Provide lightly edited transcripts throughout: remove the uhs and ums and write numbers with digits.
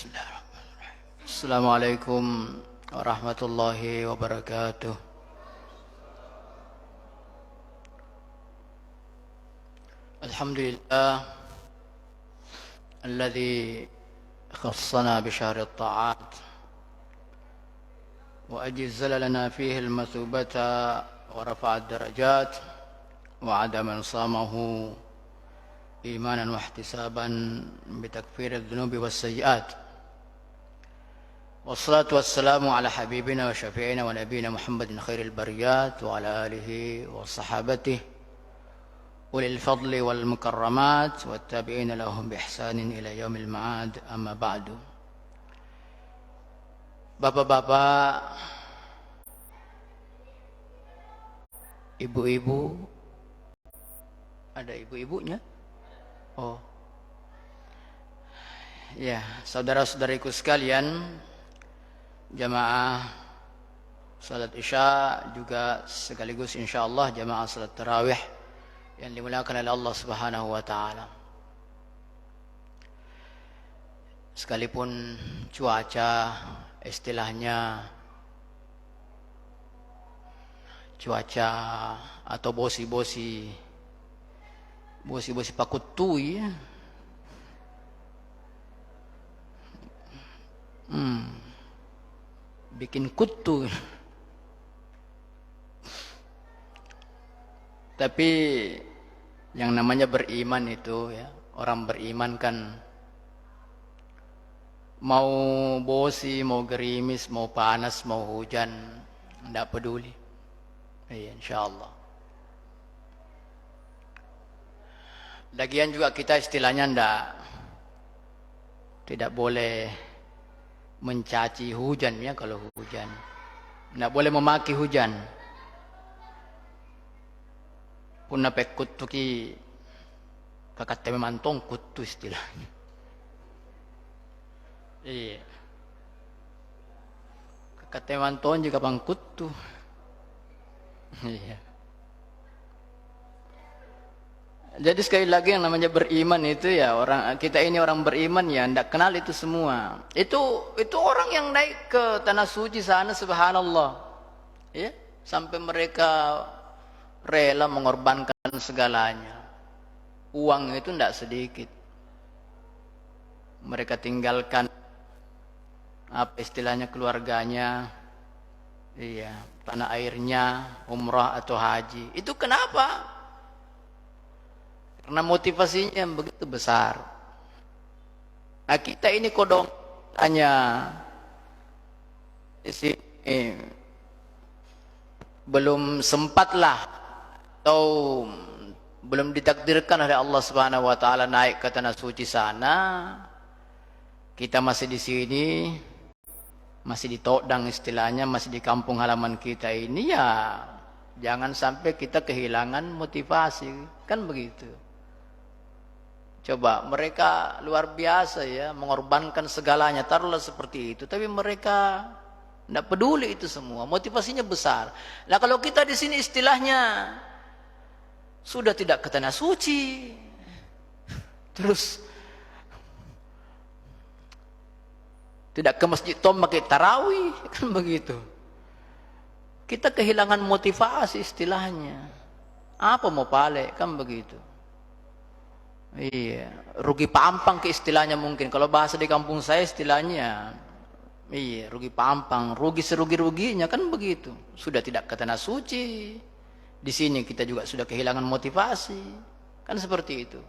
Bismillahirrahmanirrahim. Assalamualaikum warahmatullahi wabarakatuh. Alhamdulillah alladzi khassana bi syahri at-ta'at wa ajzala lana fihi al-mathubata wa rafa'a ad-darajat wa 'ada man samahu إيمانا واحتسابا بتكفير الذنوب والسيئات والصلاة والسلام على حبيبنا وشفيعنا ونبينا محمد خير البريات وعلى آله وصحابته أولي الفضل والمكرمات والتابعين لهم بإحسان إلى يوم المعاد. أما بعد. Bapak-bapak, ibu-ibu, ada ibu-ibunya? Oh, ya, saudara-saudariku sekalian, jamaah salat isya juga sekaligus insyaallah jamaah salat tarawih yang dimuliakan oleh Allah Subhanahu wa taala. Sekalipun cuaca istilahnya cuaca atau bosi-bosi pakutui ya. Bikin kutu. Tapi yang namanya beriman itu ya, orang beriman kan mau bosi, mau gerimis, mau panas, mau hujan, tidak peduli. Iya, insyaallah. Lagian juga kita istilahnya tidak boleh mencaci hujan ya. Kalau hujan tidak boleh memaki hujan. Punna pekuttu ki kakak mantong kuttu istilahnya. Iya. Kakak mantong juga bang kuttu. Iya. Jadi sekali lagi yang namanya beriman itu ya, orang kita ini orang beriman ya, ndak kenal itu semua. Itu orang yang naik ke tanah suci sana, subhanallah. Ya, sampai mereka rela mengorbankan segalanya. Uang itu ndak sedikit. Mereka tinggalkan apa istilahnya keluarganya. Iya, tanah airnya, umrah atau haji. Itu kenapa? Karena motivasinya yang begitu besar. Nah, kita ini kodong hanya di sini belum sempatlah atau belum ditakdirkan oleh Allah Subhanahu wa taala naik ke tanah suci sana. Kita masih di sini, masih di Todang istilahnya, masih di kampung halaman kita ini ya. Jangan sampai kita kehilangan motivasi, kan begitu. Coba mereka luar biasa ya, mengorbankan segalanya, taruhlah seperti itu. Tapi mereka tidak peduli itu semua, motivasinya besar. Nah kalau kita di sini istilahnya sudah tidak ke tanah suci, terus tidak ke masjid pakai tarawih, kan begitu. Kita kehilangan motivasi istilahnya. Apa mau pale, kan begitu. Iya, rugi pampang ke istilahnya mungkin. Kalau bahasa di kampung saya istilahnya, iya, rugi pampang, rugi serugi-ruginya, kan begitu. Sudah tidak ke tanah suci. Di sini kita juga sudah kehilangan motivasi. Kan seperti itu.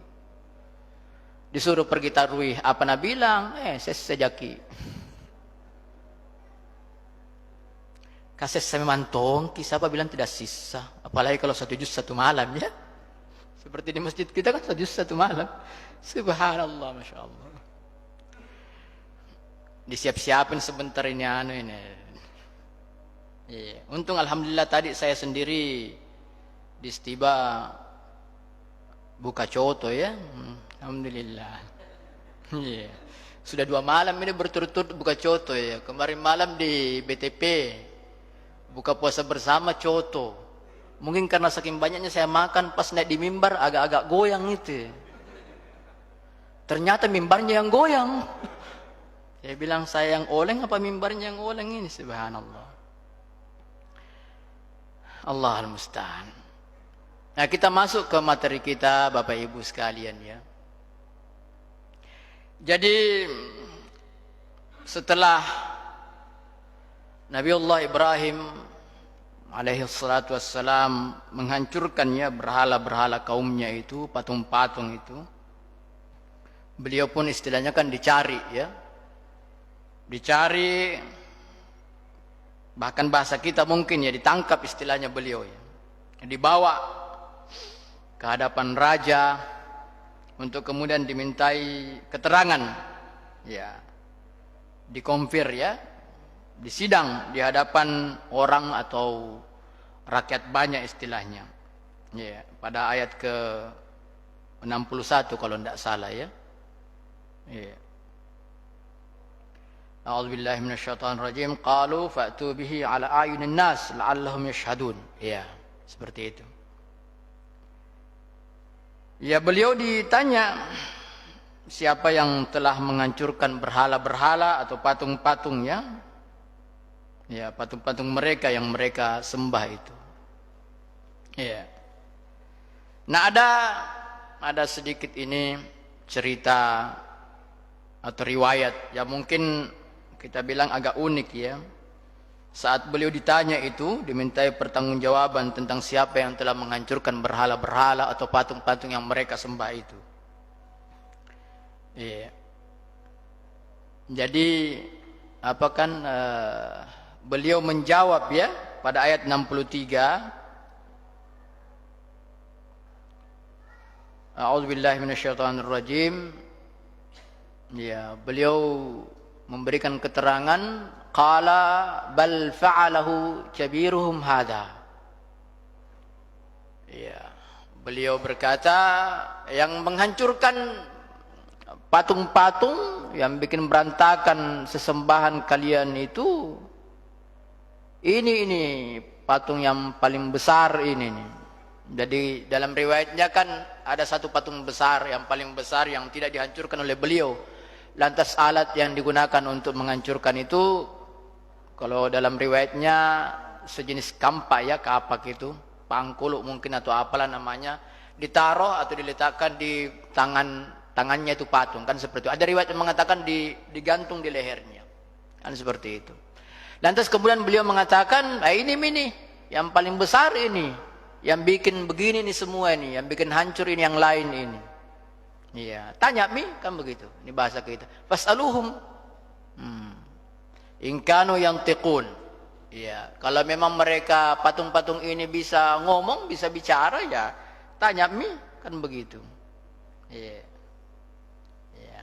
Disuruh pergi tarawih, apa nak bilang? Saya sejaki. Kasih saya mantong, siapa bilang tidak sisa. Apalagi kalau 1 juz 1 malam ya. Seperti di masjid kita kan 1 juz 1 malam. Subhanallah, Masya Allah. Disiap-siapin sebentar ini ini. Iya. Untung alhamdulillah tadi saya sendiri di Setiba buka coto ya. Alhamdulillah. Iya. Sudah 2 malam ini berturut-turut buka coto ya. Kemarin malam di BTP buka puasa bersama coto. Mungkin karena saking banyaknya saya makan, pas naik di mimbar agak-agak goyang itu. Ternyata mimbarnya yang goyang. Dia bilang, saya yang oleng apa mimbarnya yang oleng ini? Subhanallah. Allah al-musta'an. Nah, kita masuk ke materi kita, Bapak Ibu sekalian ya. Jadi setelah Nabiullah Ibrahim alaihi salatu wassalam menghancurkannya berhala-berhala kaumnya itu, patung-patung itu, beliau pun istilahnya kan dicari ya. Dicari, bahkan bahasa kita mungkin ya ditangkap istilahnya beliau ya. Dibawa ke hadapan raja untuk kemudian dimintai keterangan ya. Dikonfir ya. Disidang di hadapan orang atau rakyat banyak istilahnya. Ya, pada ayat ke 61 kalau tidak salah ya. Ya. A'udzubillahi minasyaitonirrajim. Qalu fa'tu bihi 'ala a'yunin nas la'allahum yashhadun. Ya, seperti itu. Ya, beliau ditanya siapa yang telah menghancurkan berhala-berhala atau patung-patung ya. Ya, patung-patung mereka yang mereka sembah itu. Ya. Nah, ada sedikit ini cerita atau riwayat yang mungkin kita bilang agak unik ya. Saat beliau ditanya itu, dimintai pertanggungjawaban tentang siapa yang telah menghancurkan berhala-berhala atau patung-patung yang mereka sembah itu. Iya. Jadi apa kan beliau menjawab ya pada ayat 63. A'udzubillahi minasyaitonirrajim. Ya, beliau memberikan keterangan qala bal fa'alahu kabiruhum hadha. Ya, beliau berkata yang menghancurkan patung-patung yang bikin berantakan sesembahan kalian itu ini patung yang paling besar ini nih. Jadi dalam riwayatnya kan ada satu patung besar yang paling besar yang tidak dihancurkan oleh beliau. Lantas alat yang digunakan untuk menghancurkan itu kalau dalam riwayatnya sejenis kampak ya, kapak itu, pangkuluk mungkin atau apalah namanya, ditaruh atau diletakkan di tangannya itu patung kan seperti itu. Ada riwayat yang mengatakan digantung di lehernya. Kan seperti itu. Lantas kemudian beliau mengatakan, ini yang paling besar ini, yang bikin begini nih semua ini, yang bikin hancur ini yang lain ini. Iya, tanya kan begitu. Ini bahasa kita. Fas'aluhum. In kanu yantiqun. Iya, kalau memang mereka patung-patung ini bisa ngomong, bisa bicara ya, tanya kan begitu. Iya. Iya.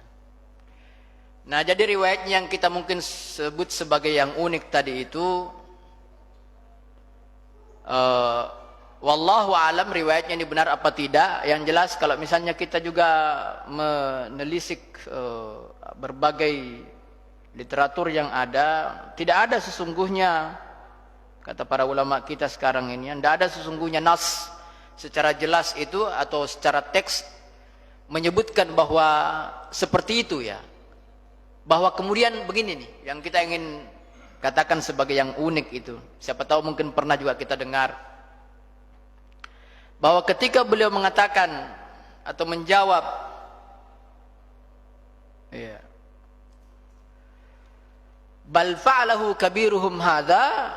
Nah, jadi riwayatnya yang kita mungkin sebut sebagai yang unik tadi itu wallahu alam riwayatnya ini benar apa tidak. Yang jelas kalau misalnya kita juga menelisik berbagai literatur yang ada, tidak ada sesungguhnya, kata para ulama kita sekarang ini, tidak ada sesungguhnya nas secara jelas itu atau secara teks menyebutkan bahwa seperti itu ya. Bahwa kemudian begini nih yang kita ingin katakan sebagai yang unik itu. Siapa tahu mungkin pernah juga kita dengar bahwa ketika beliau mengatakan atau menjawab ya, bal fa'alahu kabiruhum hadza,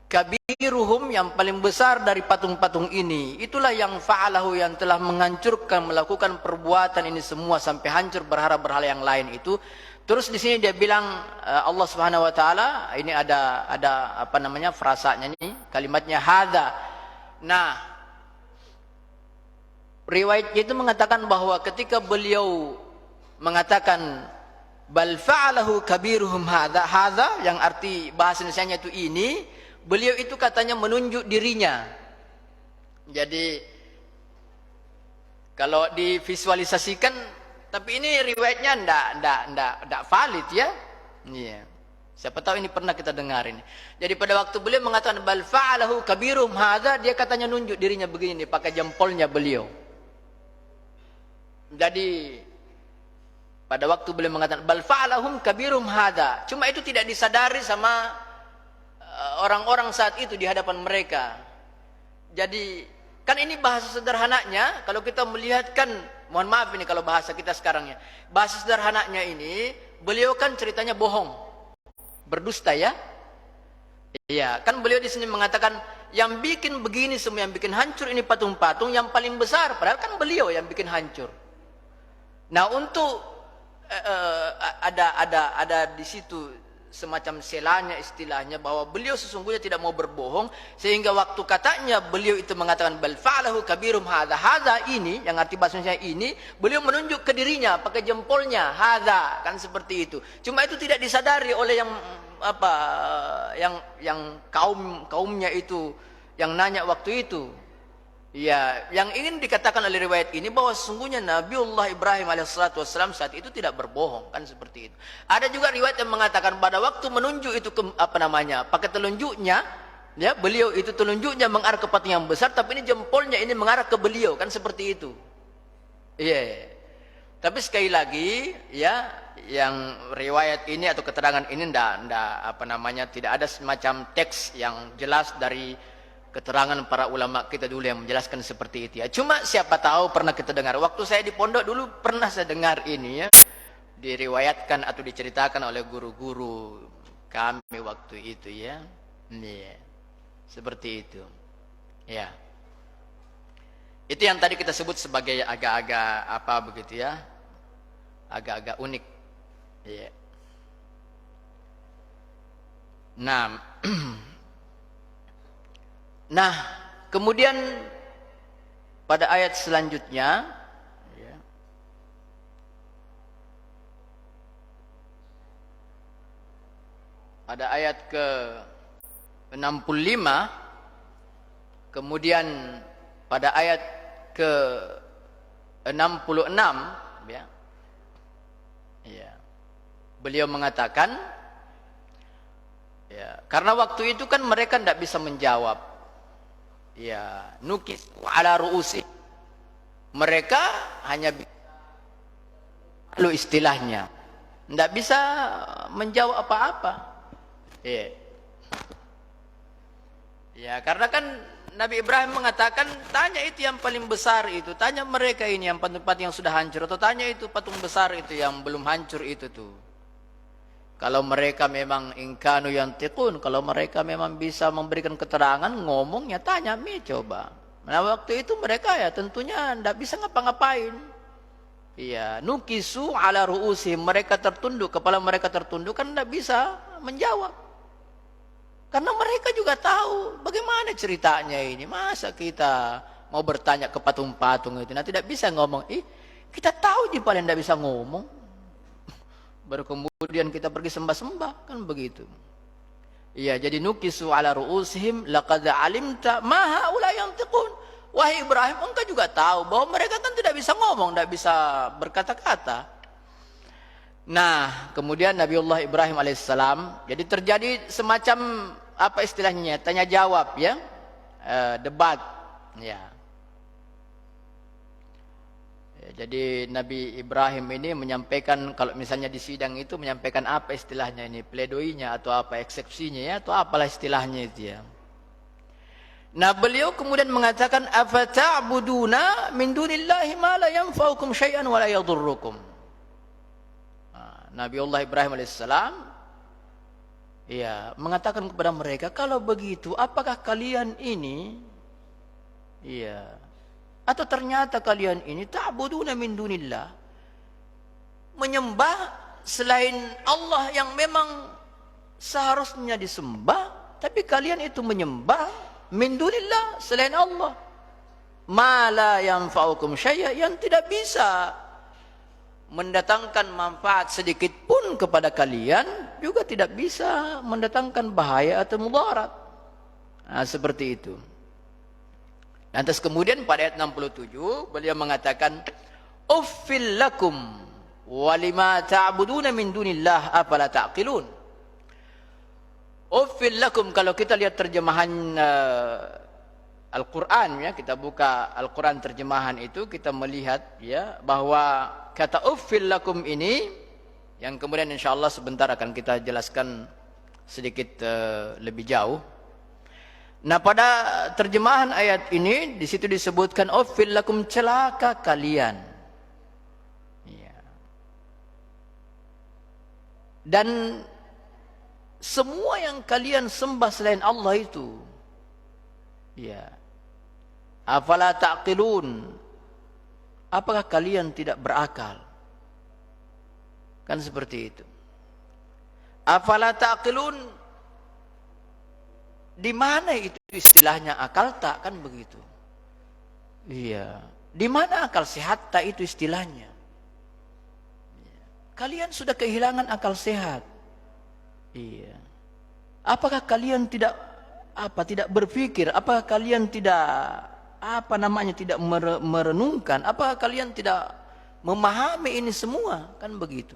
kabiruhum yang paling besar dari patung-patung ini, itulah yang fa'alahu yang telah menghancurkan, melakukan perbuatan ini semua sampai hancur berhala-berhala yang lain itu. Terus di sini dia bilang Allah Subhanahu wa taala, ini ada apa namanya frasanya nih, kalimatnya hadza. Nah, riwayat itu mengatakan bahwa ketika beliau mengatakan bal fa'alahu kabiruhum hadza yang arti bahasa Indonesianya itu ini, beliau itu katanya menunjuk dirinya. Jadi kalau divisualisasikan, tapi ini riwayatnya ndak valid ya. Iya. Siapa tahu ini pernah kita dengar ini. Jadi pada waktu beliau mengatakan bal fa'alahu kabiruhum hadza, dia katanya nunjuk dirinya begini nih, pakai jempolnya beliau. Jadi Pada waktu beliau mengatakan bal fa'alahum kabirum hada. Cuma itu tidak disadari sama orang-orang saat itu di hadapan mereka. Jadi kan ini bahasa sederhananya, kalau kita melihatkan, mohon maaf ini kalau bahasa kita sekarang ya. Bahasa sederhananya ini, beliau kan ceritanya bohong. Berdusta ya. Iya, kan beliau di sini mengatakan yang bikin begini semua, yang bikin hancur ini patung-patung yang paling besar, padahal kan beliau yang bikin hancur. Nah, untuk ada di situ semacam selanya istilahnya bahwa beliau sesungguhnya tidak mau berbohong, sehingga waktu katanya beliau itu mengatakan bal fa'alahu kabirum hadza ini yang arti bahasanya ini, beliau menunjuk ke dirinya pakai jempolnya, hadza kan seperti itu. Cuma itu tidak disadari oleh yang kaumnya itu yang nanya waktu itu. Ya, yang ingin dikatakan oleh riwayat ini bahwa sesungguhnya Nabiullah Ibrahim alaihissalam saat itu tidak berbohong, kan seperti itu. Ada juga riwayat yang mengatakan pada waktu menunjuk itu ke, pakai telunjuknya, ya, beliau itu telunjuknya mengarah ke patung yang besar, tapi ini jempolnya ini mengarah ke beliau, kan seperti itu. Iya. Tapi sekali lagi, ya, yang riwayat ini atau keterangan ini tidak ada semacam teks yang jelas dari keterangan para ulama kita dulu yang menjelaskan seperti itu ya. Cuma siapa tahu pernah kita dengar. Waktu saya di pondok dulu pernah saya dengar ini ya. Diriwayatkan atau diceritakan oleh guru-guru kami waktu itu ya. Iya. Seperti itu. Ya. Itu yang tadi kita sebut sebagai agak-agak begitu ya. Agak-agak unik. Iya. Nah, kemudian pada ayat selanjutnya, ya, pada ayat ke-65, kemudian pada ayat ke-66, ya, beliau mengatakan, ya, karena waktu itu kan mereka tidak bisa menjawab. Ya, nukis ala ru'usi. Mereka hanya lalu istilahnya tidak bisa menjawab apa-apa. Ya. Ya, karena kan Nabi Ibrahim mengatakan, tanya itu yang paling besar itu, tanya mereka ini yang tempat yang sudah hancur, atau tanya itu patung besar itu yang belum hancur itu tuh. Kalau mereka memang ingkanu yantiqun, kalau mereka memang bisa memberikan keterangan, ngomongnya tanya, coba. Nah, waktu itu mereka ya tentunya tidak bisa ngapa-ngapain. Iya, nukisu ala ru'usihim, mereka tertunduk, kepala mereka tertunduk, kan tidak bisa menjawab. Karena mereka juga tahu bagaimana ceritanya ini. Masa kita mau bertanya ke patung-patung itu, nah tidak bisa ngomong. Kita tahu di paling tidak bisa ngomong. Baru kemudian kita pergi sembah-sembah, kan begitu. Iya, jadi nukisu ala ru'usihim laqad alimta ma haula yantiqun. Wahai Ibrahim, engkau juga tahu bahwa mereka kan tidak bisa ngomong, tidak bisa berkata-kata. Nah, kemudian Nabiullah Ibrahim alaihissalam, jadi terjadi semacam apa istilahnya, tanya jawab ya, debat, ya. Jadi Nabi Ibrahim ini menyampaikan, kalau misalnya di sidang itu menyampaikan apa istilahnya ini, pledoinya atau apa eksepsinya ya, atau apalah istilahnya itu ya. Nah, beliau kemudian mengatakan, afata'buduna min dunillahi ma la yanfa'ukum syai'an wa la yadhurrukum. Nabiullah Ibrahim alaihissalam ya mengatakan kepada mereka, kalau begitu apakah kalian ini ya, atau ternyata kalian ini ta'buduna min dunillah, menyembah selain Allah yang memang seharusnya disembah, tapi kalian itu menyembah min dunillah selain Allah, ma la yanfa'ukum syai'a, yang tidak bisa mendatangkan manfaat sedikit pun kepada kalian, juga tidak bisa mendatangkan bahaya atau mudarat. Nah, seperti itu. Lantas kemudian pada ayat 67 beliau mengatakan, uffil lakum walima ta'buduna min dunillah afala ta'qilun. Uffil lakum, kalau kita lihat terjemahan Al-Quran ya, kita buka Al-Quran terjemahan itu, kita melihat ya bahwa kata uffil lakum ini, yang kemudian insyaallah sebentar akan kita jelaskan sedikit lebih jauh. Nah, pada terjemahan ayat ini di situ disebutkan uffil lakum, celaka kalian. Ya. Dan semua yang kalian sembah selain Allah itu, ya. Afala taqilun? Apakah kalian tidak berakal? Kan seperti itu. Afala taqilun? Di mana itu istilahnya akal tak, kan begitu? Iya. Di mana akal sehat tak itu istilahnya? Kalian sudah kehilangan akal sehat. Iya. Apakah kalian tidak berpikir? Apakah kalian tidak tidak merenungkan? Apakah kalian tidak memahami ini semua? Kan begitu.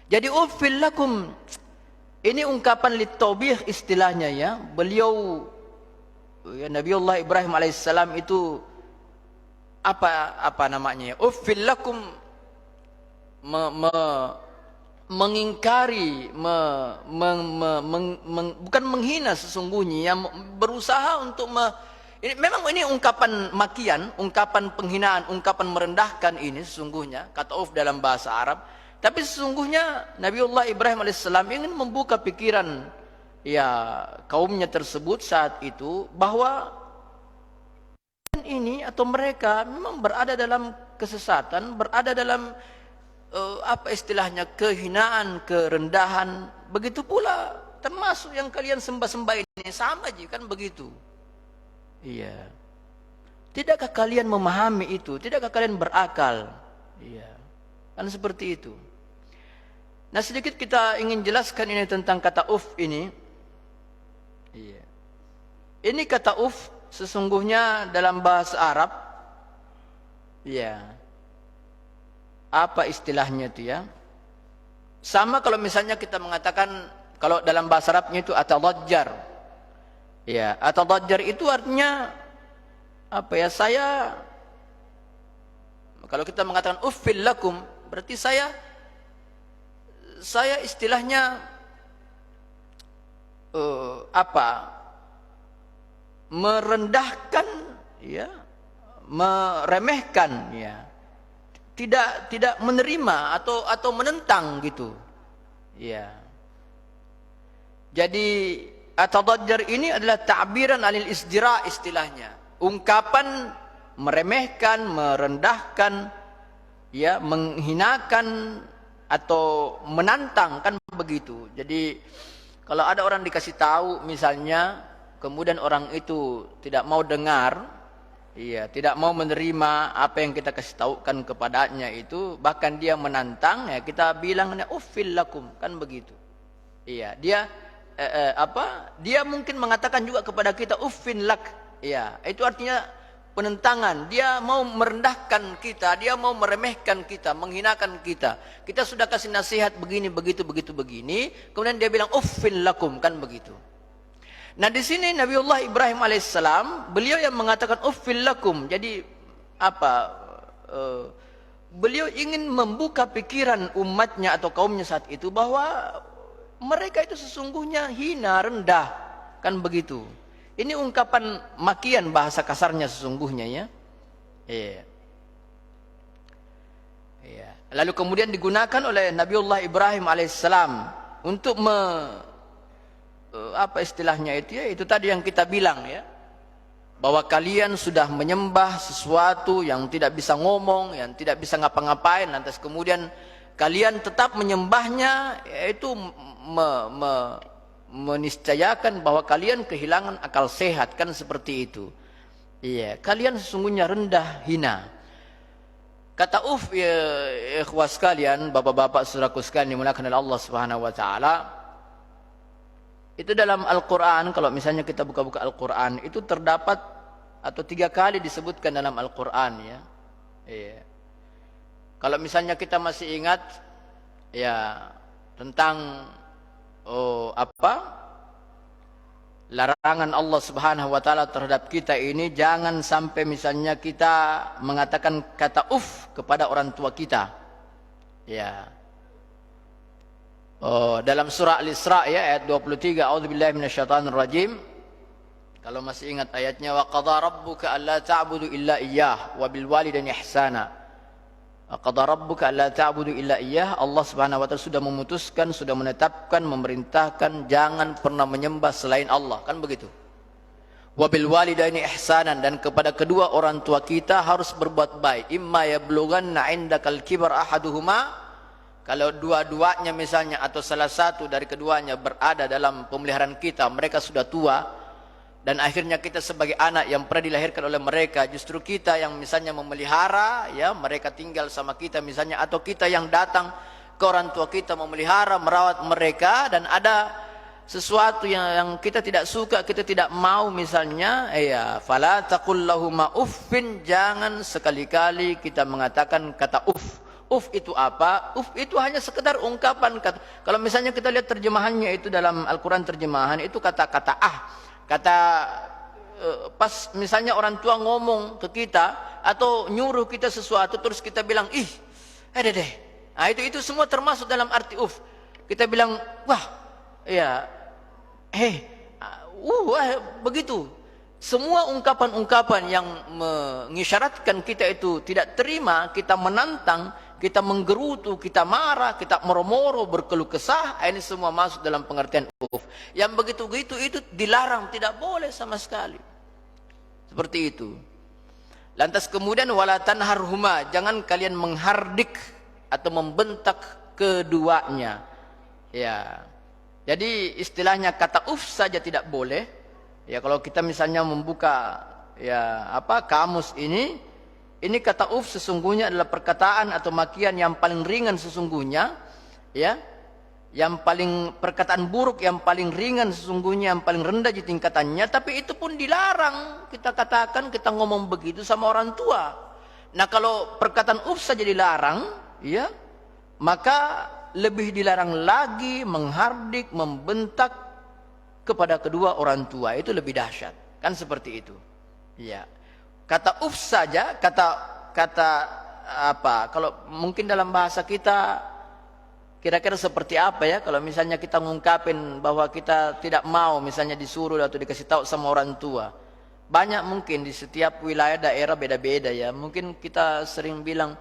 Jadi uffil lakum, ini ungkapan litawbih istilahnya ya. Beliau ya, Nabiullah Ibrahim alaihissalam itu uffil lakum, mengingkari, bukan menghina sesungguhnya, yang berusaha untuk ini, memang ini ungkapan makian, ungkapan penghinaan, ungkapan merendahkan ini sesungguhnya kata uf dalam bahasa Arab. Tapi sesungguhnya Nabiullah Ibrahim alaihissalam ingin membuka pikiran ya kaumnya tersebut saat itu, bahwa ini atau mereka memang berada dalam kesesatan, berada dalam kehinaan, kerendahan. Begitu pula termasuk yang kalian sembah-sembah ini, sama aja kan begitu. Iya. Tidakkah kalian memahami itu? Tidakkah kalian berakal? Iya. Kan seperti itu. Nah, sedikit kita ingin jelaskan ini tentang kata uf ini. Iya. Ini kata uf sesungguhnya dalam bahasa Arab, iya, apa istilahnya itu ya? Sama kalau misalnya kita mengatakan, kalau dalam bahasa Arabnya itu atadajjar. Ya, atadajjar itu artinya apa ya? Kalau kita mengatakan uffil lakum, berarti saya istilahnya merendahkan ya, meremehkan ya. Tidak menerima atau menentang gitu. Ya. Jadi atadajjar ini adalah ta'biran anil isdira istilahnya. Ungkapan meremehkan, merendahkan, ya, menghinakan atau menantang, kan begitu. Jadi kalau ada orang dikasih tahu misalnya, kemudian orang itu tidak mau dengar, iya, tidak mau menerima apa yang kita kasih tahukan kepadanya itu, bahkan dia menantang, ya kita bilang uffil lakum, kan begitu. Iya, dia dia mungkin mengatakan juga kepada kita uffin lak. Iya, itu artinya penentangan. Dia mau merendahkan kita, dia mau meremehkan kita, menghinakan kita. Kita sudah kasih nasihat begini, begitu, begini, kemudian dia bilang uffin lakum, kan begitu. Nah, di sini Nabiullah Ibrahim alaihissalam, beliau yang mengatakan uffil lakum. Jadi beliau ingin membuka pikiran umatnya atau kaumnya saat itu, bahwa mereka itu sesungguhnya hina, rendah, kan begitu. Ini ungkapan makian, bahasa kasarnya sesungguhnya ya. Iya. Iya. Lalu kemudian digunakan oleh Nabiullah Ibrahim alaihissalam untuk apa istilahnya itu ya, itu tadi yang kita bilang ya, bahwa kalian sudah menyembah sesuatu yang tidak bisa ngomong, yang tidak bisa ngapa-ngapain, lantas kemudian kalian tetap menyembahnya, yaitu meniscayakan bahwa kalian kehilangan akal sehat, kan seperti itu. Iya, kalian sesungguhnya rendah, hina. Kata uf ya ikhwah sekalian, bapak-bapak saudaraku sekalian dimuliakan oleh Allah Subhanahu wa taala, itu dalam Al-Qur'an, kalau misalnya kita buka-buka Al-Qur'an, itu terdapat atau 3 kali disebutkan dalam Al-Qur'an ya. Iya. Kalau misalnya kita masih ingat ya tentang larangan Allah Subhanahu wa taala terhadap kita ini, jangan sampai misalnya kita mengatakan kata uf kepada orang tua kita. Ya. Oh, dalam surah Al-Isra ya ayat 23, A'udzubillahi minasyaitonirrajim. Kalau masih ingat ayatnya, wa qadha rabbuka alla ta'budu illa iyyah wa bil walidaini ihsana. Wa qadha rabbuka alla ta'budu illa iyyah. Allah Subhanahu wa taala sudah memutuskan, sudah menetapkan, memerintahkan jangan pernah menyembah selain Allah, kan begitu. Wa bil walidaini ihsanan, dan kepada kedua orang tua kita harus berbuat baik. Imma yablughanna 'indakal kibar ahaduhuma, kalau dua-duanya misalnya atau salah satu dari keduanya berada dalam pemeliharaan kita, mereka sudah tua, dan akhirnya kita sebagai anak yang pernah dilahirkan oleh mereka, justru kita yang misalnya memelihara, ya mereka tinggal sama kita misalnya, atau kita yang datang ke orang tua kita memelihara, merawat mereka, dan ada sesuatu yang kita tidak suka, kita tidak mau misalnya, ya fala taqul lahuma uffin, jangan sekali-kali kita mengatakan kata uff. Uf itu apa? Uf itu hanya sekedar ungkapan kata. Kalau misalnya kita lihat terjemahannya itu dalam Al-Quran terjemahan itu kata-kata kata pas misalnya orang tua ngomong ke kita atau nyuruh kita sesuatu terus kita bilang ih, deh. Nah, itu semua termasuk dalam arti uf. Kita bilang wah, ya, begitu. Semua ungkapan-ungkapan yang mengisyaratkan kita itu tidak terima, kita menantang, kita menggerutu, kita marah, kita moro-moro, berkeluh kesah, ini semua masuk dalam pengertian uf. Yang begitu-begitu itu dilarang, tidak boleh sama sekali. Seperti itu. Lantas kemudian wala tanharhuma, jangan kalian menghardik atau membentak keduanya. Ya. Jadi istilahnya kata uf saja tidak boleh. Ya kalau kita misalnya membuka ya kamus ini kata uf sesungguhnya adalah perkataan atau makian yang paling ringan sesungguhnya, ya. Yang paling perkataan buruk yang paling ringan sesungguhnya, yang paling rendah di tingkatannya, tapi itu pun dilarang kita katakan, kita ngomong begitu sama orang tua. Nah, kalau perkataan uf saja dilarang, ya, maka lebih dilarang lagi menghardik, membentak kepada kedua orang tua, itu lebih dahsyat, kan seperti itu. Ya. Kata uf saja, kata apa? Kalau mungkin dalam bahasa kita kira-kira seperti apa ya? Kalau misalnya kita ngungkapin bahwa kita tidak mau misalnya disuruh atau dikasih tahu sama orang tua. Banyak mungkin di setiap wilayah daerah beda-beda ya. Mungkin kita sering bilang,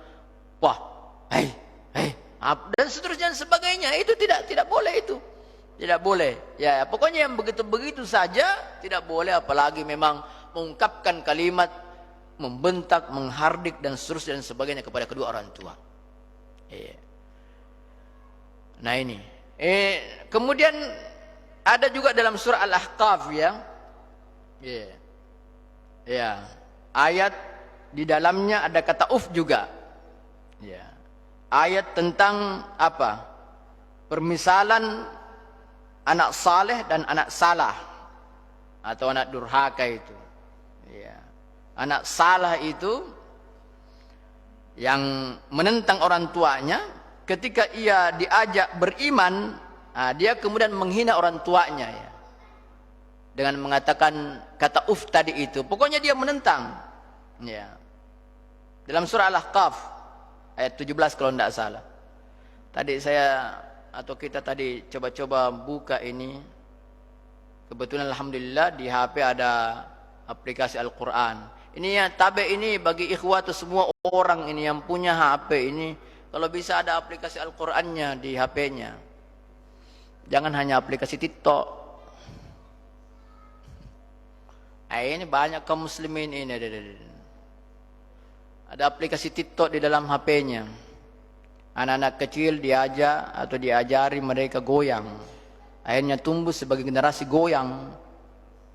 "Wah, dan seterusnya dan sebagainya." Itu tidak boleh itu. Tidak boleh. Ya, pokoknya yang begitu-begitu saja tidak boleh, apalagi memang mengungkapkan kalimat membentak, menghardik dan seterusnya dan sebagainya kepada kedua orang tua. Nah ini. Kemudian ada juga dalam surah Al-Ahqaf ya. Ya. Ayat di dalamnya ada kata uf juga. Ya. Ayat tentang apa? Permisalan anak saleh dan anak salah atau anak durhaka itu. Ya. Anak salah itu yang menentang orang tuanya, ketika ia diajak beriman, dia kemudian menghina orang tuanya ya. Dengan mengatakan kata uf tadi itu. Pokoknya dia menentang. Ya. Dalam surah Al-Ahqaf ayat 17 kalau tidak salah. Tadi kita tadi coba-coba buka ini. Kebetulan alhamdulillah di HP ada aplikasi Al-Quran. Ini ya tabe ini bagi ikhwatu semua orang ini yang punya HP ini, kalau bisa ada aplikasi Al-Qurannya di HP-nya. Jangan hanya aplikasi TikTok. Ini banyak kaum muslimin ini ada aplikasi TikTok di dalam HP-nya. Anak-anak kecil diajak atau diajari mereka goyang. Akhirnya tumbuh sebagai generasi goyang.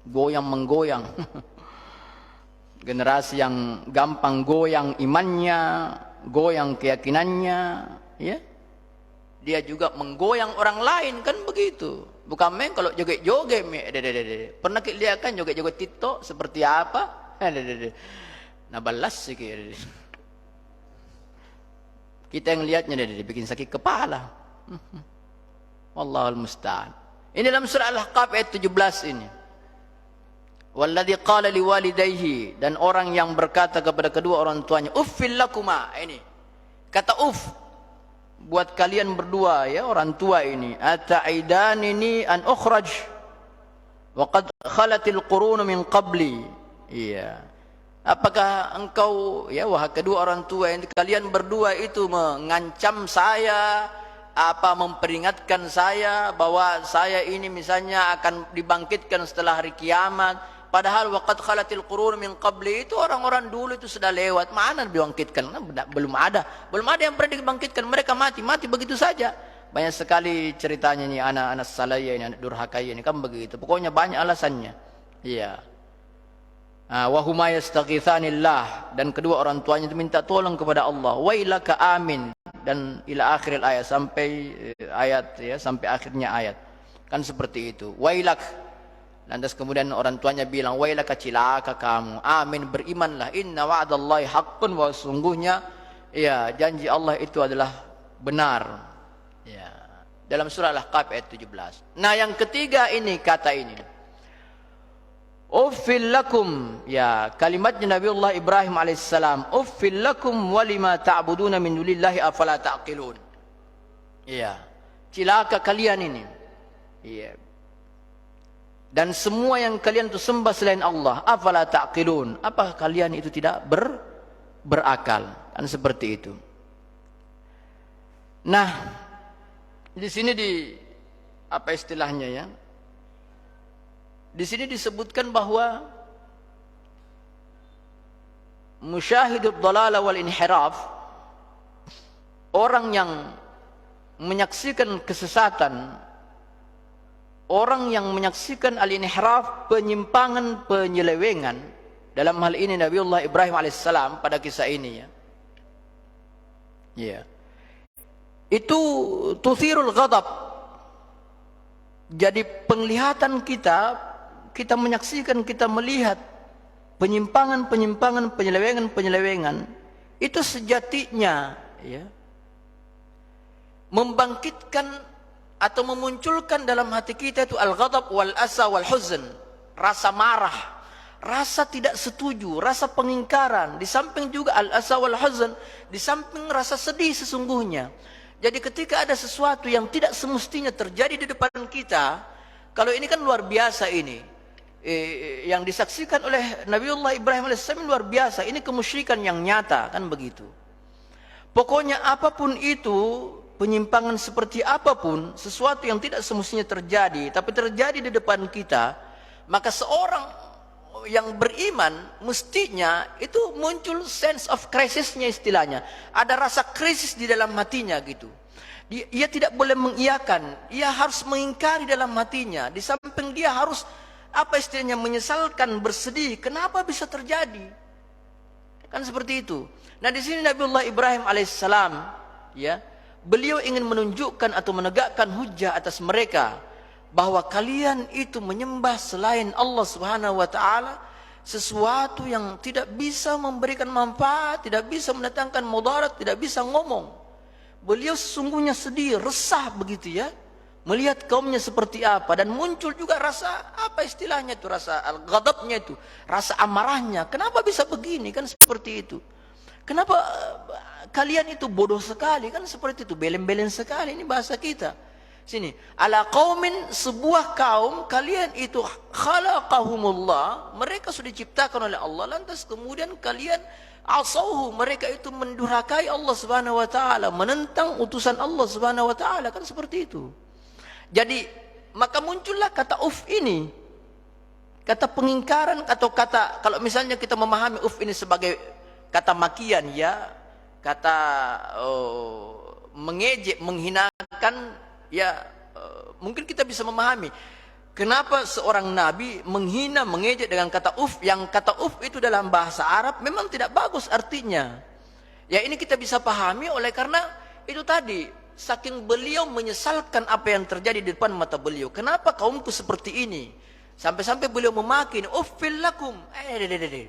Goyang menggoyang. Generasi yang gampang goyang imannya, goyang keyakinannya, ya. Dia juga menggoyang orang lain, kan begitu. Bukan main kalau joget-joget. Pernah kita lihat kan joget-joget TikTok seperti apa? Nah balas sih kita yang lihatnya bikin sakit kepala. Wallahul musta'an. Ini dalam surah Al-Ahqaf ayat 17 ini. Walladzi qala liwalidayhi, dan orang yang berkata kepada kedua orang tuanya, uffil lakuma. Ini kata uff buat kalian berdua ya orang tua ini, ataidanini an ukhraj wa qad khalatil qurun min qabli. Iya. Apakah engkau ya wahai kedua orang tua yang kalian berdua itu mengancam saya, apa memperingatkan saya bahwa saya ini misalnya akan dibangkitkan setelah hari kiamat, padahal waqad khalatil qurun min qabli, itu orang-orang dulu itu sudah lewat, mana dibangkitkan? Nah, belum ada yang pernah dibangkitkan, mereka mati begitu saja. Banyak sekali ceritanya nih anak-anak salaya ini, anak durhakaya ini kan begitu, pokoknya banyak alasannya. Iya. Wa huma yastaghitsanillah, dan kedua orang tuanya itu minta tolong kepada Allah. Wailaka amin, dan ila akhiril ayat, sampai ayat ya, sampai akhirnya ayat. Kan seperti itu. Wailak. Lantas kemudian orang tuanya bilang, wailaka, cilaka kamu. Amin, berimanlah. Inna wa'dallahi haqqun, wa sungguhnya ya janji Allah itu adalah benar. Ya. Dalam surah Al-Ahqaf ayat 17. Nah, yang ketiga ini kata ini. Uffil lakum, ya kalimatnya Nabiullah Ibrahim alaihissalam, uffil lakum walima ta'buduna min dunillahi afala ta'qilun. Iya, cilaka kalian ini. Iya. Dan semua yang kalian itu sembah selain Allah, afala ta'qilun, apakah kalian itu tidak berakal? Kan seperti itu. Nah, di sini apa istilahnya ya? Di sini disebutkan bahwa musyahidud dhalala wal inhiraf, orang yang menyaksikan kesesatan, orang yang menyaksikan al-inhiraf, penyimpangan, penyelewengan, dalam hal ini Nabiullah Ibrahim alaihissalam pada kisah ini ya. Ya. Itu tuthirul ghadab. Jadi penglihatan kita menyaksikan, kita melihat penyimpangan, penyelewengan, itu sejatinya ya, membangkitkan atau memunculkan dalam hati kita itu al-ghadab wal asa wal huzn, rasa marah, rasa tidak setuju, rasa pengingkaran, di samping juga al-asa wal huzn, di samping rasa sedih sesungguhnya. Jadi ketika ada sesuatu yang tidak semestinya terjadi di depan kita, kalau ini kan luar biasa ini, yang disaksikan oleh Nabiullah Ibrahim alaihissalam luar biasa, ini kemusyrikan yang nyata kan begitu. Pokoknya apapun itu, penyimpangan seperti apapun, sesuatu yang tidak semestinya terjadi tapi terjadi di depan kita, maka seorang yang beriman mestinya itu muncul sense of crisisnya, istilahnya ada rasa krisis di dalam hatinya gitu. Ia tidak boleh mengiyakan, ia harus mengingkari dalam hatinya, di samping dia harus apa istilahnya menyesalkan, bersedih, kenapa bisa terjadi? Kan seperti itu. Nah, di sini Nabiullah Ibrahim alaihissalam ya, beliau ingin menunjukkan atau menegakkan hujah atas mereka bahwa kalian itu menyembah selain Allah Subhanahu wa taala sesuatu yang tidak bisa memberikan manfaat, tidak bisa mendatangkan mudarat, tidak bisa ngomong. Beliau sesungguhnya sedih, resah begitu ya, melihat kaumnya seperti apa, dan muncul juga rasa apa istilahnya itu, rasa al-ghadabnya itu, rasa amarahnya. Kenapa bisa begini? Kan seperti itu. Kenapa kalian itu bodoh sekali? Kan seperti itu, belen-belen sekali, ini bahasa kita. Sini, ala qaumin, sebuah kaum, kalian itu khalaqahumullah, mereka sudah diciptakan oleh Allah, lantas kemudian kalian asauhu, mereka itu mendurhakai Allah Subhanahu wa taala, menentang utusan Allah Subhanahu wa taala, kan seperti itu. Jadi maka muncullah kata uf ini, kata pengingkaran, atau kata, kalau misalnya kita memahami uf ini sebagai kata makian ya, kata mengejek, menghinakan ya, mungkin kita bisa memahami kenapa seorang nabi menghina, mengejek dengan kata uf, yang kata uf itu dalam bahasa Arab memang tidak bagus artinya. Ya, ini kita bisa pahami oleh karena itu tadi, saking beliau menyesalkan apa yang terjadi di depan mata beliau. Kenapa kaumku seperti ini? Sampai-sampai beliau memaki, uffil lakum,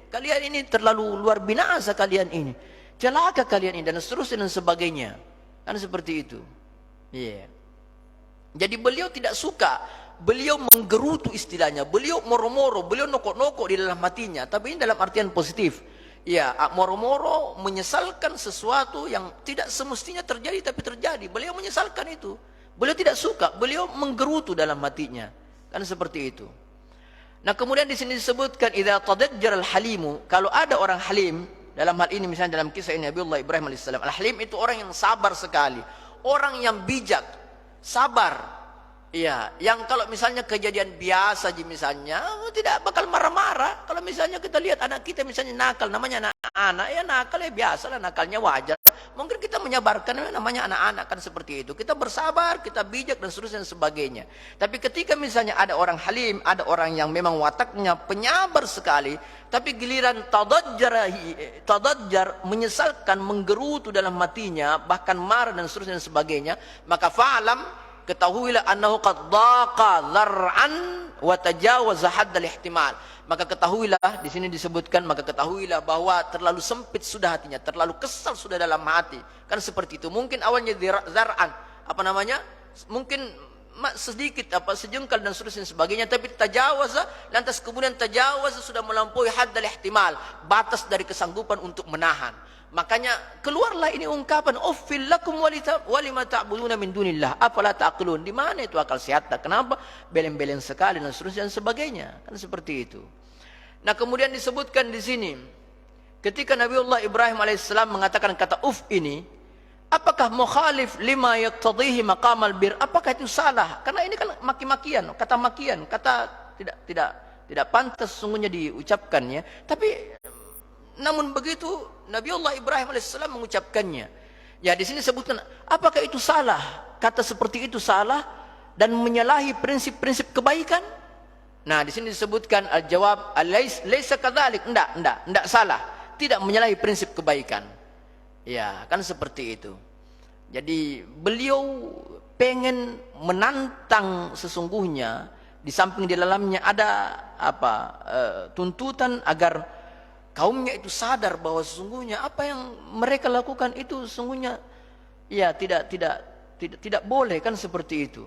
kalian ini terlalu luar binasa, kalian ini celaka, kalian ini, dan seterusnya dan sebagainya. Kan seperti itu. Iya. Yeah. Jadi beliau tidak suka, beliau menggerutu istilahnya, beliau moro-moro, beliau nokok-nokok di dalam hatinya, tapi ini dalam artian positif. ya moro-moro menyesalkan sesuatu yang tidak semestinya terjadi tapi terjadi. Beliau menyesalkan itu. Beliau tidak suka, beliau menggerutu dalam hatinya. Kan seperti itu. Nah, kemudian di sini disebutkan idza tadajjar al-halimu, kalau ada orang halim, dalam hal ini misalnya dalam kisah ini Nabiullah Ibrahim alaihissalam. Al-halim itu orang yang sabar sekali, orang yang bijak, sabar. Iya, yang kalau misalnya kejadian biasa aja misalnya tidak bakal marah-marah. Kalau misalnya kita lihat anak kita misalnya nakal, namanya anak-anak, ya nakal ya biasa lah, nakalnya wajar. Mungkin kita menyabarkan, namanya anak-anak kan seperti itu. Kita bersabar, kita bijak dan seterusnya dan sebagainya. Tapi ketika misalnya ada orang halim, ada orang yang memang wataknya penyabar sekali, tapi giliran tadajjar, menyesalkan, menggerutu dalam hatinya, bahkan marah dan seterusnya dan sebagainya, maka fa'alam, ketahuilah annahu qad daqa dzar'an wa tajawaza haddal ihtimal. Maka ketahuilah, di sini disebutkan, maka ketahuilah bahwa terlalu sempit sudah hatinya, terlalu kesal sudah dalam hati. Kan seperti itu. Mungkin awalnya dzar'an, apa namanya? Mungkin sedikit sejengkal dan seterusnya sebagainya, tapi tajawaza, lantas kemudian tajawaza sudah melampaui haddal ihtimal, batas dari kesanggupan untuk menahan. Makanya keluarlah ini ungkapan uffil lakum walima ta'buduna min dunillah afala ta'qilun. Di mana itu akal sehatnya? Kenapa belen-belen sekali dan seterusnya dan sebagainya? Kan seperti itu. Nah, kemudian disebutkan di sini ketika Nabiullah Ibrahim alaihissalam mengatakan kata uf ini, apakah mukhalif lima yaqtadhihi maqamal bir? Apakah itu salah? Karena ini kan maki-makian, kata makian, kata tidak pantas sesungguhnya diucapkannya. Tapi namun begitu Nabiullah Ibrahim alaihissalam mengucapkannya. Ya, di sini sebutkan apakah itu salah? Kata seperti itu salah dan menyalahi prinsip-prinsip kebaikan? Nah, di sini disebutkan al-jawab laisa kadzalik, enggak salah, tidak menyalahi prinsip kebaikan. Ya, kan seperti itu. Jadi beliau pengen menantang sesungguhnya, di samping di dalamnya ada tuntutan agar kaumnya itu sadar bahwa sesungguhnya apa yang mereka lakukan itu sesungguhnya ya tidak boleh, kan seperti itu.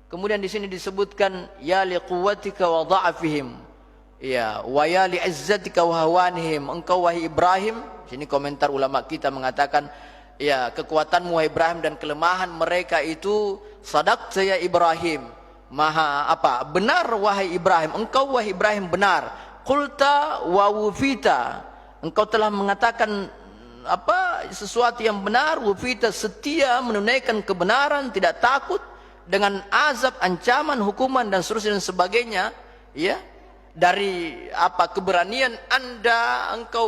Kemudian di sini disebutkan ya liquwwatika wa dha'fihim, ya wa ya li'izzatika wa hawanihim. Engkau wahai Ibrahim, sini komentar ulama kita mengatakan ya kekuatanmu wahai Ibrahim dan kelemahan mereka itu, sadaqta ya Ibrahim, benar wahai Ibrahim, engkau wahai Ibrahim benar. Qulta wa wufita, engkau telah mengatakan sesuatu yang benar, wufita setia menunaikan kebenaran, tidak takut dengan azab, ancaman, hukuman dan seterusnya dan sebagainya, ya, dari keberanian Anda, engkau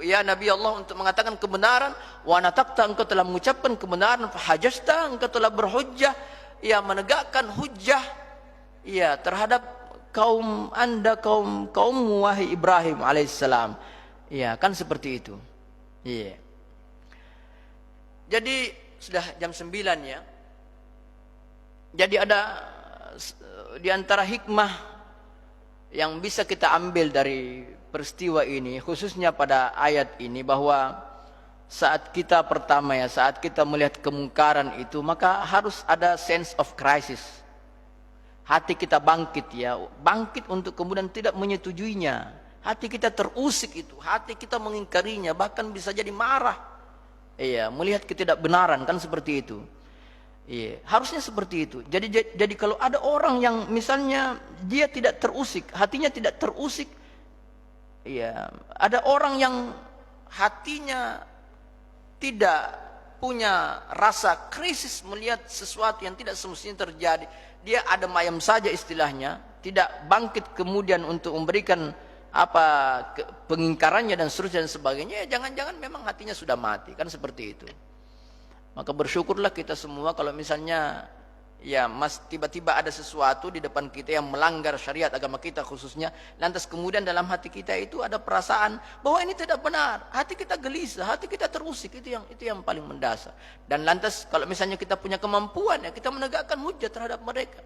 ya Nabi Allah untuk mengatakan kebenaran, wa natakta, engkau telah mengucapkan kebenaran, fahajasta, engkau telah berhujjah, ya menegakkan hujjah ya terhadap kaum Anda, kaum wahai Ibrahim alaihissalam. Ya, kan seperti itu. Iya. Jadi sudah jam 9 ya. Jadi ada di antara hikmah yang bisa kita ambil dari peristiwa ini, khususnya pada ayat ini, bahwa saat kita saat kita melihat kemungkaran itu, maka harus ada sense of crisis. Hati kita bangkit untuk kemudian tidak menyetujuinya. Hati kita terusik itu, hati kita mengingkarinya, bahkan bisa jadi marah. Iya, melihat ketidakbenaran, kan seperti itu. Iya, harusnya seperti itu. Jadi kalau ada orang yang misalnya dia tidak terusik, hatinya tidak terusik, iya, ada orang yang hatinya tidak punya rasa krisis melihat sesuatu yang tidak semestinya terjadi, dia adem ayem saja istilahnya, tidak bangkit kemudian untuk memberikan pengingkarannya dan seterusnya dan sebagainya, ya jangan-jangan memang hatinya sudah mati, kan seperti itu. Maka bersyukurlah kita semua kalau misalnya ya tiba-tiba ada sesuatu di depan kita yang melanggar syariat agama kita khususnya, lantas kemudian dalam hati kita itu ada perasaan bahwa ini tidak benar, hati kita gelisah, hati kita terusik, itu yang paling mendasar. Dan lantas kalau misalnya kita punya kemampuan, ya kita menegakkan hujjah terhadap mereka.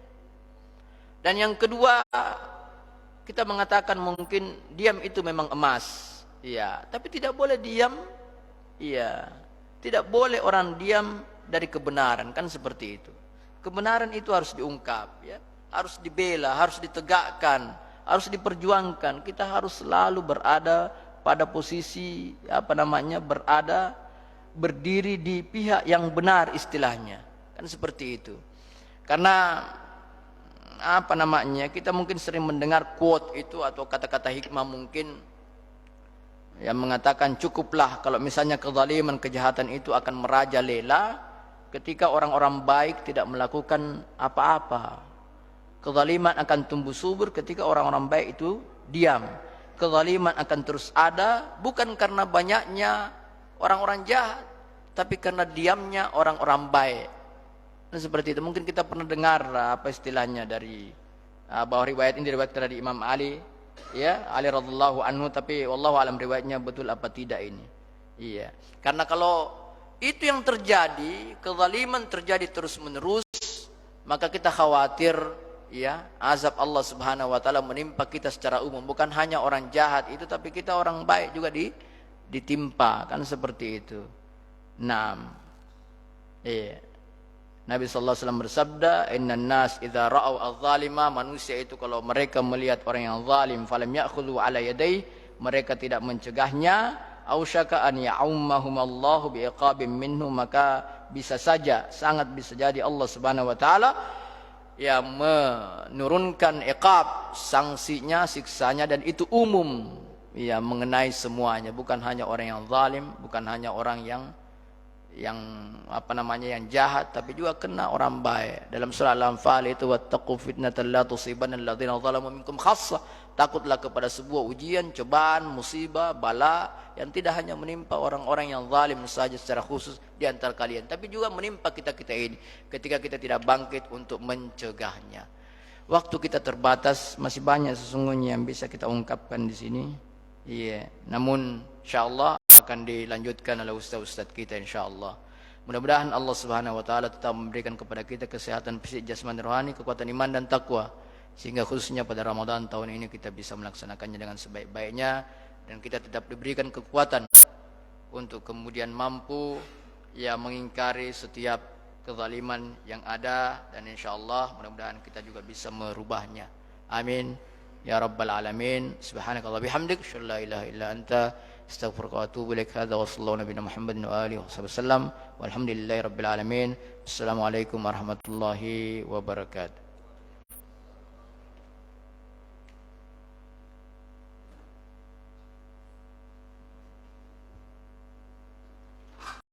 Dan yang kedua, kita mengatakan mungkin diam itu memang emas, ya, tapi tidak boleh diam, ya, tidak boleh orang diam dari kebenaran, kan seperti itu. Kebenaran itu harus diungkap, ya, harus dibela, harus ditegakkan, harus diperjuangkan. Kita harus selalu berada pada posisi berada berdiri di pihak yang benar istilahnya. Kan seperti itu. Karena kita mungkin sering mendengar quote itu atau kata-kata hikmah mungkin yang mengatakan cukuplah kalau misalnya kezaliman, kejahatan itu akan merajalela ketika orang-orang baik tidak melakukan apa-apa. Kezaliman akan tumbuh subur ketika orang-orang baik itu diam. Kezaliman akan terus ada bukan karena banyaknya orang-orang jahat, tapi karena diamnya orang-orang baik. Dan seperti itu mungkin kita pernah dengar istilahnya dari bahwa riwayat ini diriwayatkan dari Imam Ali, ya, Ali radhiyallahu anhu, tapi wallahu alam riwayatnya betul apa tidak ini. Iya. Karena kalau itu yang terjadi, kezaliman terjadi terus-menerus, maka kita khawatir ya azab Allah Subhanahu wa taala menimpa kita secara umum, bukan hanya orang jahat itu, tapi kita orang baik juga ditimpa, kan seperti itu. Naam. Iya. Nabi sallallahu alaihi wasallam bersabda, "Innan nas idza ra'au adh-dhalima", manusia itu kalau mereka melihat orang yang zalim, falam ya'khudhu 'ala yadayhi, mereka tidak mencegahnya, ausyaka an ya'ummahum Allahu bi'iqabin minhu, maka bisa saja, sangat bisa jadi Allah Subhanahu wa taala yang menurunkan iqab, sanksinya, siksanya, dan itu umum, ya, mengenai semuanya, bukan hanya orang yang zalim, bukan hanya orang yang jahat, tapi juga kena orang baik. Dalam surah Al-Anfal itu, wattaqu fitnatan la tusibanna alladziina zalamu minkum khassah, takutlah kepada sebuah ujian, cobaan, musibah, bala yang tidak hanya menimpa orang-orang yang zalim saja secara khusus di antara kalian, tapi juga menimpa kita-kita ini ketika kita tidak bangkit untuk mencegahnya. Waktu kita terbatas, masih banyak sesungguhnya yang bisa kita ungkapkan di sini. Iya, namun insyaallah akan dilanjutkan oleh ustaz-ustaz kita insyaallah. Mudah-mudahan Allah Subhanahu wa taala tetap memberikan kepada kita kesehatan fisik, jasmani, rohani, kekuatan iman dan takwa, sehingga khususnya pada Ramadan tahun ini kita bisa melaksanakannya dengan sebaik-baiknya, dan kita tetap diberikan kekuatan untuk kemudian mampu mengingkari setiap kezaliman yang ada, dan insyaallah mudah-mudahan kita juga bisa merubahnya. Amin ya rabbal alamin. Subhanakallah bihamdik, asyhadu an la ilaha illa anta, astaghfiruka wa atubu ilaik. Hadza wa sallallahu nabiyana Muhammadin wa alihi wasallam. Walhamdulillahi rabbil alamin. Assalamualaikum warahmatullahi wabarakatuh.